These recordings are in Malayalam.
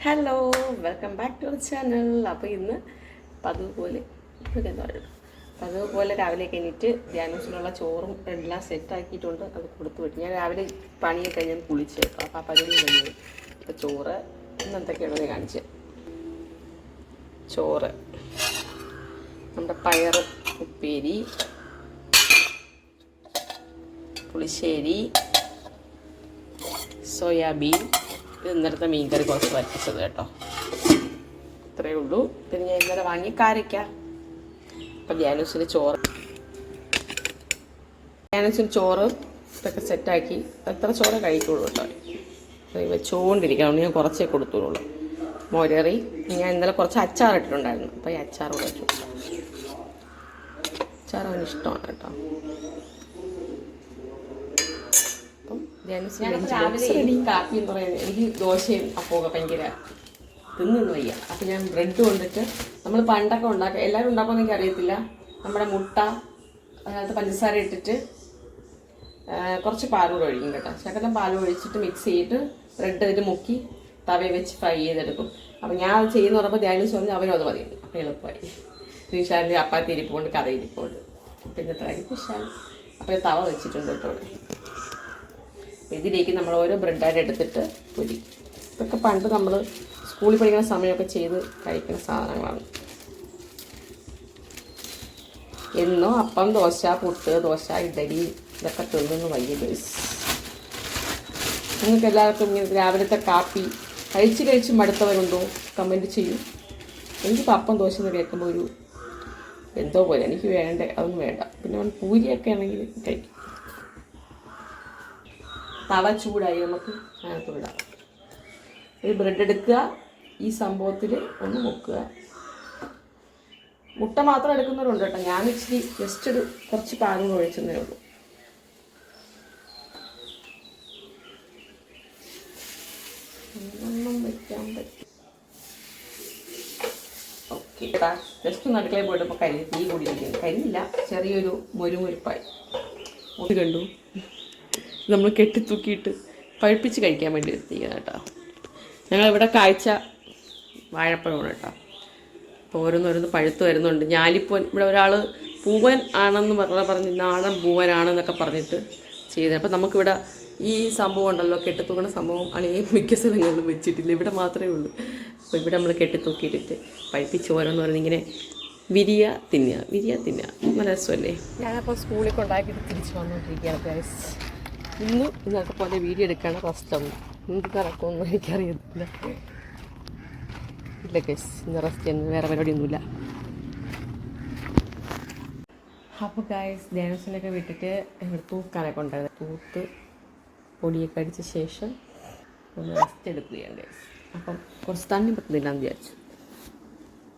Hello, welcome back to our channel. അപ്പോൾ ഇന്ന് പതിവ് പോലെ രാവിലെ കഴിഞ്ഞിട്ട് ധ്യാനത്തിനുള്ള ചോറും എല്ലാം സെറ്റാക്കിയിട്ടുണ്ട്. അത് കൊടുത്തു വിട്ടു. ഞാൻ രാവിലെ പണിയൊക്കെ കഴിഞ്ഞ് കുളിച്ച് കേട്ടോ. അപ്പോൾ ആ പരിപാടി കഴിഞ്ഞു. അപ്പോൾ ചോറ് ഇന്ന് എന്തൊക്കെയാണെന്ന് കാണിച്ച്. ചോറ്, നമ്മുടെ പയർ ഉപ്പേരി, പുളിശ്ശേരി, സോയാബീൻ, ഇത് ഇന്നലത്തെ മീൻകറി കുറച്ച് വറ്റിച്ചത് കേട്ടോ. ഇത്രയേ ഉള്ളൂ. പിന്നെ ഞാൻ ഇന്നലെ വാങ്ങി കാരയ്ക്ക. അപ്പം ധ്യാനൂസിന് ചോറ് ഇതൊക്കെ സെറ്റാക്കി. എത്ര ചോറ് കഴിക്കുള്ളൂ കേട്ടോ. വെച്ചുകൊണ്ടിരിക്കണം. ഞാൻ കുറച്ചേ കൊടുത്തുള്ളൂ. മോരറി ഞാൻ ഇന്നലെ കുറച്ച് അച്ചാർ ഇട്ടിട്ടുണ്ടായിരുന്നു. അപ്പോൾ ഈ അച്ചാർ കൂടെ വെച്ചു. അച്ചാർ അവന് ഇഷ്ടമാണ് കേട്ടോ. രാവിലെ കാപ്പി എന്ന് പറയുന്നത് എനിക്ക് ദോശയും അപ്പമൊക്കെ ഭയങ്കര തിന്നു വയ്യ. അപ്പം ഞാൻ ബ്രെഡ് കൊണ്ടിട്ട് നമ്മൾ പണ്ടൊക്കെ ഉണ്ടാക്കുക, എല്ലാവരും ഉണ്ടാക്കുമെന്ന് എനിക്ക് അറിയത്തില്ല. നമ്മുടെ മുട്ട അതിനകത്ത് പഞ്ചസാര ഇട്ടിട്ട് കുറച്ച് പാലൂടെ ഒഴിക്കും കേട്ടോ. ശകലം പാലും ഒഴിച്ചിട്ട് മിക്സ് ചെയ്തിട്ട് ബ്രെഡ് ഇതിൽ മുക്കി തവയിൽ വെച്ച് ഫ്രൈ ചെയ്തെടുക്കും. അപ്പം ഞാൻ അത് ചെയ്യുന്ന പറഞ്ഞപ്പോൾ ധ്യാനിച്ച് പറഞ്ഞ് അവരും അത് മതി. അപ്പം എളുപ്പമായി. വിശാലിൻ്റെ അപ്പാത്തി ഇരിപ്പുണ്ട്, കഥ ഇരിപ്പുണ്ട്. പിന്നെ കാര്യം വിശാൽ അപ്പം തവ വെച്ചിട്ടുണ്ട് കേട്ടോ. ഇതിലേക്ക് നമ്മൾ ഓരോ ബ്രെഡായിട്ട് എടുത്തിട്ട് പൊരി. ഇതൊക്കെ പണ്ട് നമ്മൾ സ്കൂളിൽ പഠിക്കുന്ന സമയമൊക്കെ ചെയ്ത് കഴിക്കുന്ന സാധനങ്ങളാണ്. എന്നോ അപ്പം, ദോശ, പുട്ട്, ദോശ, ഇഡലി ഇതൊക്കെ തിന്നുന്നു വയ്യ ഗൈസ്. നിങ്ങൾക്ക് എല്ലാവർക്കും ഇങ്ങനെ രാവിലത്തെ കാപ്പി കഴിച്ച് മടുത്തവരുണ്ടോ? കമൻറ്റ് ചെയ്യും. എനിക്കിപ്പോൾ അപ്പം ദോശ എന്ന് കേൾക്കുമ്പോൾ ഒരു എന്തോ പോലെ. എനിക്ക് വേണ്ടേ, അതൊന്നും വേണ്ട. പിന്നെ പൂരിയൊക്കെ ആണെങ്കിൽ കഴിക്കും. തവ ചൂടായി, നമുക്ക് അതിനകത്ത് വിടാം. ഒരു ബ്രെഡ് എടുക്കുക, ഈ സംഭവത്തിൽ ഒന്ന് മുക്കുക. മുട്ട മാത്രം എടുക്കുന്നവരുണ്ട് കേട്ടോ. ഞാൻ ഇച്ചിരി ജസ്റ്റ് കുറച്ച് പാലും ഒഴിച്ചെന്നേ ഉള്ളൂ. ഒന്നും വയ്ക്കാൻ പറ്റും. ഓക്കെ കേട്ടാ. ജസ്റ്റ് ഒന്ന് അടുക്കളയിൽ പോയിട്ട് ഇപ്പോൾ തീ കൂടിയിരിക്കുന്നു. കരിയില്ല, ചെറിയൊരു മുരുമുരുപ്പായി മുടി കണ്ടു. നമ്മൾ കെട്ടിത്തൂക്കിയിട്ട് പഴുപ്പിച്ച് കഴിക്കാൻ വേണ്ടി എത്തിക്കുന്നത് കേട്ടോ. ഞങ്ങളിവിടെ കാഴ്ച വാഴപ്പഴമാണ് കേട്ടോ. അപ്പോൾ ഓരോന്നോരോന്ന് പഴുത്ത് വരുന്നുണ്ട്. ഞാലിപ്പൂവൻ ഇവിടെ ഒരാൾ പൂവൻ ആണെന്ന് പറഞ്ഞ് നാടൻ പൂവനാണെന്നൊക്കെ പറഞ്ഞിട്ട് ചെയ്തത്. അപ്പോൾ നമുക്കിവിടെ ഈ സംഭവം ഉണ്ടല്ലോ, കെട്ടിത്തൂക്കുന്ന സംഭവം അല്ലെങ്കിൽ മിക്ക സ്ഥലങ്ങളിലും വെച്ചിട്ടില്ല, ഇവിടെ മാത്രമേ ഉള്ളൂ. അപ്പോൾ ഇവിടെ നമ്മൾ കെട്ടിത്തൂക്കിയിട്ടിട്ട് പഴുപ്പിച്ച് ഓരോന്നിങ്ങനെ വിരിയ തിന്നുക. നല്ല രസമല്ലേ. ഞാനപ്പോൾ സ്കൂളിൽ കൊണ്ടാക്കിയിട്ട് തിരിച്ച് വന്നുകൊണ്ടിരിക്കുകയാണ് ഗൈസ്. ഇന്നത്തെ പോലെ വീഡിയോ എടുക്കുകയാണ് റെസ്റ്റാണ്. എന്ത് നടക്കുമെന്ന് എനിക്കറിയത്തില്ല. ഇല്ല ഗൈസ്, ഇന്ന് റെസ്റ്റ് ചെയ്യുന്നത്, വേറെ പരിപാടിയൊന്നുമില്ല. അപ്പോൾ ഗൈസ് ധ്യാനസിനൊക്കെ വിട്ടിട്ട് ഇവിടെ തൂക്കാനൊക്കെ ഉണ്ടായത്. തൂത്ത് പൊടിയൊക്കെ അടിച്ച ശേഷം ഒന്ന് റെസ്റ്റ് എടുക്കുകയാണ് ഗൈസ്. അപ്പം കുറച്ച് തണ്ണിമത്തനില്ലാന്ന് വിചാരിച്ചു.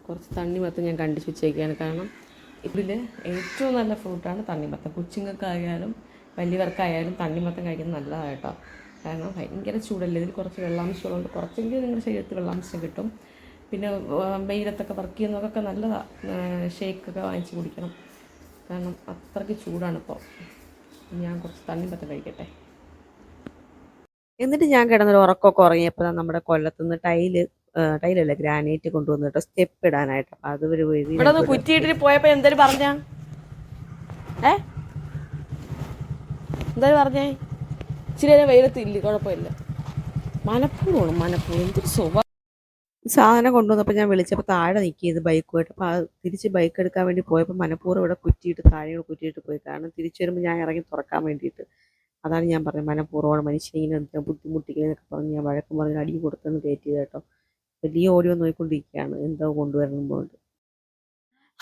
കുറച്ച് തണ്ണിമത്തൻ ഞാൻ കണ്ടിച്ച് വെച്ചേക്കുകയാണ്. കാരണം ഇതിൽ ഏറ്റവും നല്ല ഫ്രൂട്ടാണ് തണ്ണിമത്തൻ. കൊച്ചുങ്ങൾക്കായാലും വലിയവർക്കായാലും തണ്ണിമത്തൻ കഴിക്കുന്നത് നല്ലതാണ് കേട്ടോ. കാരണം ഭയങ്കര ചൂടല്ലേ. ഇതിൽ കുറച്ച് വെള്ളാംശമുള്ളതുകൊണ്ട് കുറച്ചെങ്കിലും നിങ്ങളുടെ ശരീരത്തിൽ വെള്ളാംശം കിട്ടും. പിന്നെ വെയിലത്തൊക്കെ വർക്ക് ചെയ്യുന്നതൊക്കെ നല്ലതാണ്. ഷേക്കൊക്കെ വാങ്ങിച്ച് കുടിക്കണം. കാരണം അത്രയ്ക്ക് ചൂടാണിപ്പോൾ. ഞാൻ കുറച്ച് തണ്ണിമത്തൻ കഴിക്കട്ടെ. എന്നിട്ട് ഞാൻ കിടന്നൊരു ഉറക്കമൊക്കെ ഉറങ്ങിയപ്പോൾ നമ്മുടെ കൊല്ലത്തുനിന്ന് ടൈലല്ല ഗ്രാനൈറ്റ് കൊണ്ടുവന്നിട്ട് സ്റ്റെപ്പ് ഇടാനായിട്ട്. അപ്പം അത് ഒരു ഇവിടെ കുറ്റിയിട്ടിട്ട് പോയപ്പോൾ എന്തൊരു പറഞ്ഞാ എന്തായാലും പറഞ്ഞേ, ഇച്ചിരി നേരം വെയിലത്തില്ല, കുഴപ്പമില്ല. മനപ്പൂർവ്വമാണ് എന്തൊരു സ്വഭാവം. സാധനം കൊണ്ടുവന്നപ്പോൾ ഞാൻ വിളിച്ചപ്പോൾ താഴെ നിൽക്കിയത് ബൈക്കുമായിട്ട്. അപ്പോൾ അത് തിരിച്ച് ബൈക്ക് എടുക്കാൻ വേണ്ടി പോയപ്പോൾ മനപ്പൂർവ്വം ഇവിടെ കുറ്റിയിട്ട് പോയി. കാരണം തിരിച്ചു വരുമ്പോൾ ഞാൻ ഇറങ്ങി തുറക്കാൻ വേണ്ടിയിട്ട്. അതാണ് ഞാൻ പറഞ്ഞത്, മനപ്പൂർവ്വമാണ് മനുഷ്യനിങ്ങനെ ബുദ്ധിമുട്ടിക്കുന്നതൊക്കെ പറഞ്ഞ് ഞാൻ വഴക്കം പറഞ്ഞ് അടി കൊടുത്തെന്ന് കയറ്റിയത് കേട്ടോ. വലിയ ഓടിയോ നോക്കിക്കൊണ്ടിരിക്കുകയാണ്, എന്തോ കൊണ്ടുവരുമ്പോൾ.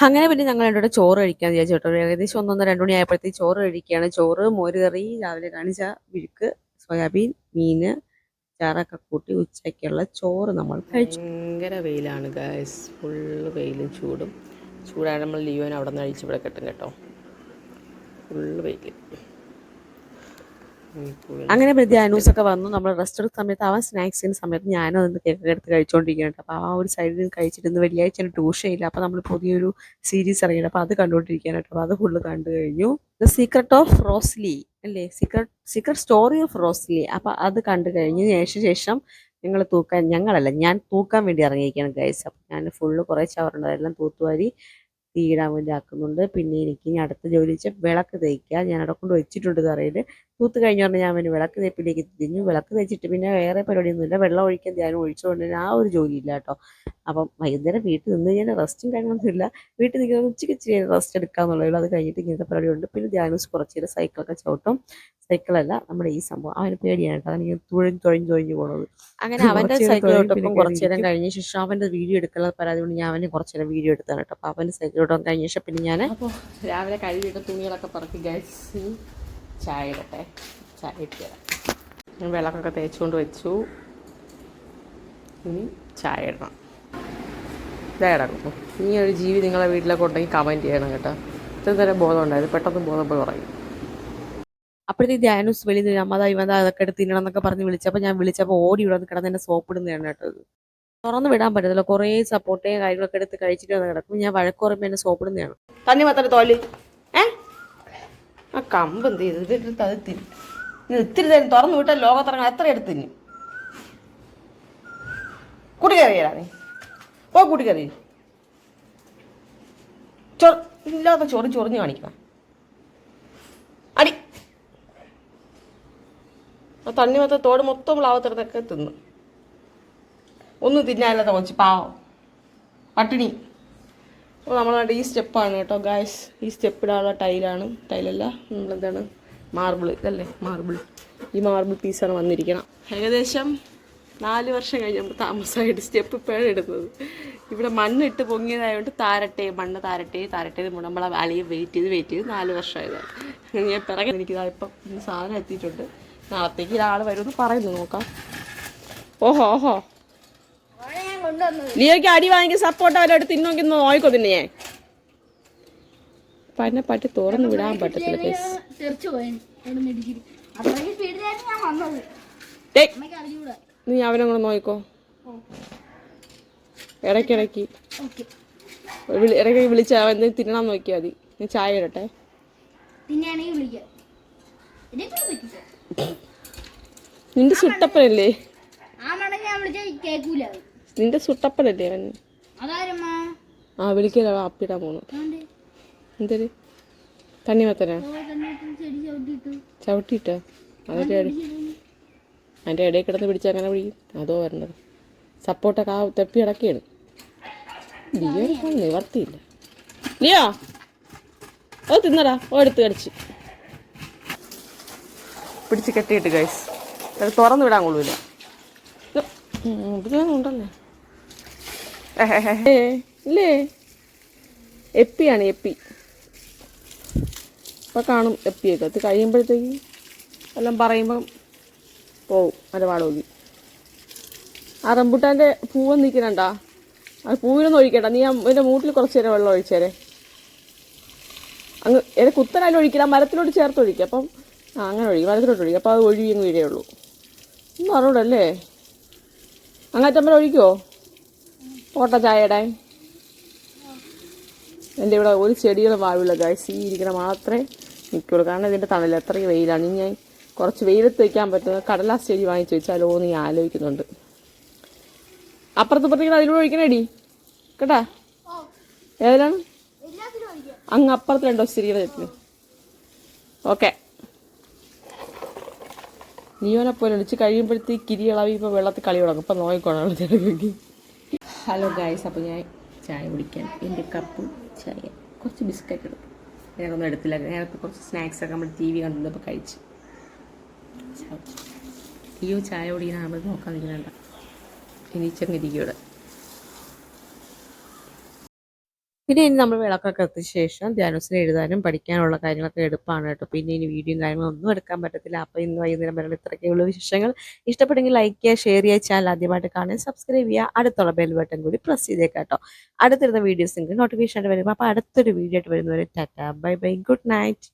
അങ്ങനെ പിന്നെ ഞങ്ങൾ രണ്ടുകൂടെ ചോറ് കഴിക്കാന്ന് വിചാരിച്ചു കേട്ടോ. ഏകദേശം 1-2 മണി ആയപ്പോഴത്തേക്ക് ചോറ് കഴിക്കുകയാണ്. ചോറ്, മോരുകറി, രാവിലെ കാണിച്ച വിഴുക്ക്, സോയാബീൻ, മീന്, ചാറൊക്കെ കൂട്ടി ഉച്ചയ്ക്കുള്ള ചോറ് നമ്മൾ കഴിച്ചു. ഭയങ്കര വെയിലാണ് ഗൈസ്, ഫുള്ള് വെയിലും ചൂടാണ്. നമ്മൾ ലിയോനെ അവിടെ നിന്ന് അഴിച്ച് ഇവിടെ കെട്ടും കേട്ടോ. ഫുള്ള് വെയിൽ. അങ്ങനെ ധ്യാനൂസൊക്കെ വന്നു. നമ്മൾ റെസ്റ്റ് എടുത്ത സമയത്ത് അവൻ സ്നാക്സിന് സമയത്ത് ഞാനും അതൊന്ന് കേക്ക് എടുത്ത് കഴിച്ചുകൊണ്ടിരിക്കുകയാണ്. അപ്പോൾ ആ ഒരു സൈഡിൽ നിന്ന് കഴിച്ചിട്ട് വെള്ളിയാഴ്ച ട്യൂഷൻ ഇല്ല. അപ്പോൾ നമ്മൾ പുതിയൊരു സീരീസ് ഇറങ്ങിയിട്ട് അപ്പോൾ അത് കണ്ടുകൊണ്ടിരിക്കാനായിട്ട്. അപ്പോൾ അത് ഫുള്ള് കണ്ടു കഴിഞ്ഞു. ദ സീക്രട്ട് ഓഫ് റോസ്ലി അല്ലേ, സീക്രട്ട് സ്റ്റോറി ഓഫ് റോസ്ലി. അപ്പോൾ അത് കണ്ടു കഴിഞ്ഞ് ശേഷം ഞാൻ തൂക്കാൻ വേണ്ടി ഇറങ്ങിയിരിക്കുകയാണ് ഗൈസ്. അപ്പം ഞാൻ ഫുള്ള് കുറേ ചവറുണ്ട്, അതെല്ലാം തൂത്തുവാരി തീയിടാൻ വേണ്ടി ആക്കുന്നുണ്ട്. പിന്നെ എനിക്ക് ഇനി അടുത്ത ജോലി വെച്ചാൽ വിളക്ക് തേക്കുക. ഞാൻ അവിടെ കൊണ്ട് വെച്ചിട്ടുണ്ട് തറയിൽ. തൂത്ത് കഴിഞ്ഞ പറഞ്ഞാൽ ഞാൻ പിന്നെ വിളക്ക് തേപ്പിലേക്ക് തിരിഞ്ഞു. വിളക്ക് തേച്ചിട്ട് പിന്നെ വേറെ പരിപാടിയൊന്നുമില്ല. വെള്ളം ഒഴിക്കാൻ ധ്യാനം ഒഴിച്ചുകൊണ്ട് ആ ഒരു ജോലിയില്ല കേട്ടോ. അപ്പം വൈകുന്നേരം വീട്ടിൽ നിന്ന് കഴിഞ്ഞാൽ റെസ്റ്റും കാര്യങ്ങളൊന്നുമില്ല. വീട്ടിൽ നിൽക്കുന്ന ഉച്ചയ്ക്ക് ഇച്ചിരി റെസ്റ്റ് എടുക്കാമെന്നുള്ളൂ. അത് കഴിഞ്ഞിട്ട് ഇങ്ങനത്തെ പരിപാടിയുണ്ട്. പിന്നെ ധ്യാനം കുറച്ച് നേരം സൈക്കിളൊക്കെ ചവിട്ടും. സൈക്കിളല്ല, നമ്മുടെ ഈ സംഭവം അവന് പേടിയാണ് കേട്ടോ. അതാണ് ഇങ്ങനെ തുഴഞ്ഞു പോണത്. അങ്ങനെ അവൻ്റെ സൈക്കിളോട്ടൊപ്പം കുറച്ച് നേരം കഴിഞ്ഞ ശേഷം അവൻ്റെ വീഡിയോ എടുക്കാനുള്ള പരാതി കൊണ്ട് ഞാൻ അവന് കുറച്ച് നേരം വീഡിയോ എടുത്താണ് കേട്ടോ. അപ്പോൾ അവൻ്റെ സൈക്കിളോട്ടം കഴിഞ്ഞ ശേഷം പിന്നെ ഞാൻ അപ്പോൾ രാവിലെ കഴുകിയിട്ട് തുണികളൊക്കെ പറക്കി ഗൈസ് ചായ ഇടട്ടെ. ചായ ഇട്ട് തരാം. ഞാൻ വിളക്കൊക്കെ തേച്ചുകൊണ്ട് വെച്ചു. ഇനി ചായ ഇടണം. ഇതാ കിടക്കുന്നു. ഇനി ഒരു ജീവി നിങ്ങളെ വീട്ടിലൊക്കെ ഉണ്ടെങ്കിൽ കമൻറ്റ് ചെയ്യണം കേട്ടോ. ഇത്ര നേരം ബോധം ഉണ്ടായത്, പെട്ടെന്ന് ബോധം പോയി പറയും. അപ്പോഴത്തേക്ക് ധ്യാനൂസ് വെളിയിൽ നിന്ന് അമ്മതാ ഇവന്താ അതൊക്കെ എടുത്ത് തിന്നണം എന്നൊക്കെ പറഞ്ഞ് വിളിച്ചപ്പോൾ ഞാൻ വിളിച്ചപ്പോൾ ഓടി ഇവിടെ കിടന്ന് എന്നെ സോപ്പിടുന്നതാണ് കേട്ടോ. തുറന്ന് വിടാൻ പറ്റത്തില്ല, കുറേ സപ്പോർട്ടേയും കാര്യങ്ങളൊക്കെ എടുത്ത് കഴിച്ചിട്ട് വന്ന് കിടക്കും. ഞാൻ വഴക്കുറയുമ്പോൾ എന്നെ സോപ്പിടുന്നതാണ്. തന്നെ മാത്രം തോല് ആ കമ്പ് എന്ത് ചെയ്തു ഇതെടുത്ത് അത് തിന്നു. ഇത്തിരി തരും തുറന്നു വിട്ടാൽ ലോകത്തിറങ്ങാൻ എത്ര എടുത്ത് തിന്നു. കൂട്ടി കയറിയാ നീ പോ, കൂട്ടി കയറി ഇല്ലാത്ത ചൊറിഞ്ഞ് കാണിക്കണം. അടി ആ തണ്ണിമത്ത തോട് മൊത്തം പ്ലാവത്തിടത്തൊക്കെ തിന്നു. ഒന്നും തിന്നാനില്ലാത്ത കൊച്ചു പാവം പട്ടിണി. അപ്പോൾ നമ്മളായിട്ട് ഈ സ്റ്റെപ്പാണ് കേട്ടോ ഗായ്സ്. ഈ സ്റ്റെപ്പ് ഇടാനുള്ള ടൈലല്ല നമ്മളെന്താണ് മാർബിൾ, ഇതല്ലേ മാർബിൾ. ഈ മാർബിൾ പീസാണ് വന്നിരിക്കണം. ഏകദേശം 4 വർഷം കഴിഞ്ഞ് നമ്മൾ താമസമായിട്ട് സ്റ്റെപ്പ് ഇപ്പോഴാണ് ഇടുന്നത്. ഇവിടെ മണ്ണിട്ട് പൊങ്ങിയതായതുകൊണ്ട് മണ്ണ് താരട്ടെ നമ്മളെ അളിയെ വെയിറ്റ് ചെയ്ത് 4 വർഷമായതാണ്. ഞാൻ പിറകെ എനിക്കിതായപ്പം ഇന്ന് സാധനം എത്തിയിട്ടുണ്ട്. നാളത്തേക്ക് ഒരാൾ വരുമെന്ന് പറയുന്നു, നോക്കാം. ഓഹോ ലിയോയ്ക്ക് അടി വാങ്ങിക്ക് സപ്പോർട്ട് അവരോട് തിന്നോക്കി നോയിക്കോ. പിന്നെ ഞാൻ പന്നെ പറ്റി തുറന്ന് വിടാൻ പറ്റത്തില്ല. നീ അവനെ കൂടെ നോയിക്കോ. ഇടയ്ക്കിടയ്ക്ക് വിളിച്ച അവൻ എന്തെങ്കിലും തിന്നണം നോക്കിയാൽ മതി. നീ ചായ ഇടട്ടെ. നിന്റെ സുട്ടപ്പനല്ലേ അവൻ? ആ വിളിക്കല അപ്പിടാൻ പോണു. എന്തൊരു തണ്ണിമത്തനാ ചവിട്ടിയിട്ടോ? അതിൻ്റെ ഇടയിൽ കിടന്ന് പിടിച്ച് അങ്ങനെ പിടിക്കും. അതോ വരേണ്ടത് സപ്പോർട്ടൊക്കെ ആ തെപ്പി ഇടക്കിയാണ്. ലിയോ നിവർത്തിയില്ല. ലിയോ ഓ തിന്നടാ. ഓ എടുത്ത് കടിച്ച് പിടിച്ച് കെട്ടിയിട്ട് ഗൈസ്. അത് തുറന്നു വിടാൻ കൊള്ളൂല. ഉണ്ടല്ലേ ഇല്ലേ? എപ്പിയാണ് എപ്പി. ഇപ്പം കാണും എപ്പിയൊക്കെ. അത് കഴിയുമ്പോഴത്തേക്ക് എല്ലാം പറയുമ്പം പോവും മലവാട് നോക്കി. ആ റംബുട്ടാൻ്റെ പൂവ് നിൽക്കുന്നുണ്ടാ? അത് പൂവിലൊന്നും ഒഴിക്കണ്ട. നീ എൻ്റെ മൂട്ടിൽ കുറച്ച് നേരം വെള്ളം ഒഴിച്ചേരെ. അങ്ങ് ഏത് കുത്തനായാലും ഒഴിക്കില്ല, മരത്തിലോട്ട് ചേർത്ത് ഒഴിക്കുക. അപ്പം അങ്ങനെ ഒഴിക്കും, മരത്തിലോട്ട് ഒഴിക്കും. അപ്പോൾ അത് ഒഴിയും വീഴയുള്ളൂ. ഒന്നും അറിയൂടല്ലേ? അങ്ങനത്തെ അമ്മ ഒഴിക്കുമോ? ഓട്ട ചായയുടെ എൻ്റെ ഇവിടെ ഒരു ചെടികളും വാഴുള്ള ഗൈസ്. ഈ ഇരിക്കണ മാത്രമേ നിൽക്കുള്ളൂ. കാരണം ഇതിൻ്റെ തണൽ എത്രയും വെയിലാണ്. ഇനി ഞാൻ കുറച്ച് വെയിലത്ത് വയ്ക്കാൻ പറ്റുന്ന കടലാസ് ചെടി വാങ്ങിച്ച് വെച്ചാലോ എന്ന് ഞാൻ ആലോചിക്കുന്നുണ്ട്. അപ്പുറത്ത് അതിലൂടെ ഒഴിക്കണേടി കേട്ടാ. ഏതിലാണ്? അങ്ങ് അപ്പുറത്തുണ്ടോ ചെടിയുടെ ചെട്ടിന്? ഓക്കെ. ലിയോനെ പോലെ ഒളിച്ച് കഴിയുമ്പോഴത്തേക്ക് കിരിയിളവി ഇപ്പോൾ വെള്ളത്തിൽ കളി തുടങ്ങും. ഇപ്പം നോക്കിക്കോണം ചെടിക്ക്. ഹലോ ഗായ്സ്, അപ്പോൾ ഞാൻ ചായ കുടിക്കാൻ എൻ്റെ കപ്പും ചായ കുറച്ച് ബിസ്ക്കറ്റ് എടുത്തു. ഞാനൊന്നും എടുത്തില്ല. നേരത്തെ കുറച്ച് സ്നാക്സൊക്കെ നമ്മൾ TV കണ്ടപ്പോൾ കഴിച്ച്. ലിയോ ചായ കുടിക്കാനാകുമ്പോൾ നോക്കാൻ നിൽക്കുന്നുണ്ട. എനിച്ചങ്ങിരിക്കൂടെ. പിന്നെ ഇനി നമ്മൾ വിളക്കൊക്കെ എത്തിയ ശേഷം ധ്യാനൂസിന് എഴുതാനും പഠിക്കാനുള്ള കാര്യങ്ങളൊക്കെ എടുപ്പാണ് കേട്ടോ. പിന്നെ ഇനി വീഡിയോയും കാര്യങ്ങളൊന്നും എടുക്കാൻ പറ്റത്തില്ല. അപ്പോൾ ഇന്ന് വൈകുന്നേരം വരെ ഇത്രയൊക്കെയുള്ള വിശേഷങ്ങൾ. ഇഷ്ടപ്പെട്ടെങ്കിൽ ലൈക്ക് ചെയ്യുക, ഷെയർ ചെയ്യുക, ചാനൽ ആദ്യമായിട്ട് കാണാൻ സബ്സ്ക്രൈബ് ചെയ്യുക, അടുത്തുള്ള ബെൽ ബട്ടൺ കൂടി പ്രസ് ചെയ്തേക്കാം കേട്ടോ. അടുത്തിരുന്ന വീഡിയോസ് നിങ്ങൾക്ക് നോട്ടിഫിക്കേഷൻ ആയിട്ട് വരും. അപ്പോൾ അടുത്തൊരു വീഡിയോ ആയിട്ട് വരുന്നവരെ Tata bye bye, good night.